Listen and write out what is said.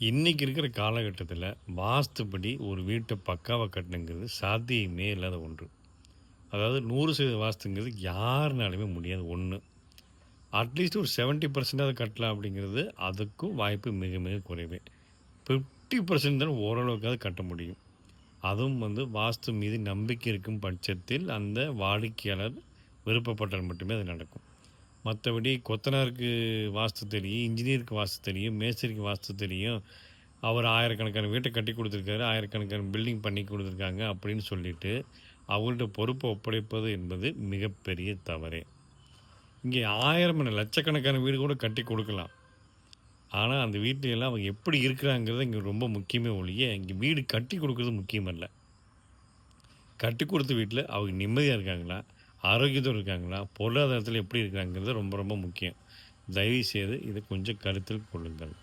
இன்னைக்கு இருக்கிற காலகட்டத்தில, வாஸ்துப்படி ஒரு வீட்ட பக்காவா கட்டணுங்கிறது சாத்தியமே இல்லாத ஒன்று. அதாவது 100% வாஸ்துங்கிறது யாருனாலுமே முடியாத ஒண்ணு. அட்லீஸ்ட் ஒரு 70% கட்டலாம் அப்படிங்கிறது, அதுக்கும் வாய்ப்பு மிக மிக குறைவே. 50% தான் ஓரளவுக்காவது கட்ட முடியும். அதுவும் வாஸ்து மீது நம்பிக்கை இருக்கும் பட்சத்தில், அந்த வாடிக்கையாளர் விருப்பப்பட்டால் மட்டுமே அது நடக்கும். மத்தபடி கொத்தனாருக்கு வாஸ்து தெரியும், இன்ஜினியருக்கு வாஸ்து தெரியும், மேஸ்திரிக்கு வாஸ்து தெரியும். அவர் ஆயிரக்கணக்கான வீட்ட கட்டிக் குடுத்துருக்காரு, ஆயிரக்கணக்கான பில்டிங் பண்ணி குடுத்துருக்காங்க அப்படின்னு சொல்லிட்டு, அவங்கள்ட்ட பொறுப்ப ஒப்படைப்பது என்பது மிகப்பெரிய தவறே. இங்கே 1000 என்ன லட்சக்கணக்கான வீடு கூட கட்டிக் குடுக்கலாம். ஆனா, அந்த வீட்ல எல்லாம் அவங்க எப்படி இருக்கிறாங்கிறது இங்க ரொம்ப முக்கியமே ஒழிய, இங்க வீடு கட்டிக் குடுக்குறது முக்கியம் அல்ல. கட்டிக் குடுத்த வீட்ல அவங்க நிம்மதியா இருக்காங்களா? ஆரோக்கியத்தோட இருக்காங்களா? பொருளாதாரத்தில எப்படி இருக்காங்கிறது ரொம்ப ரொம்ப முக்கியம். தயவுசெய்து இத கொஞ்சம் கருத்தில் கொள்ளுங்கள்.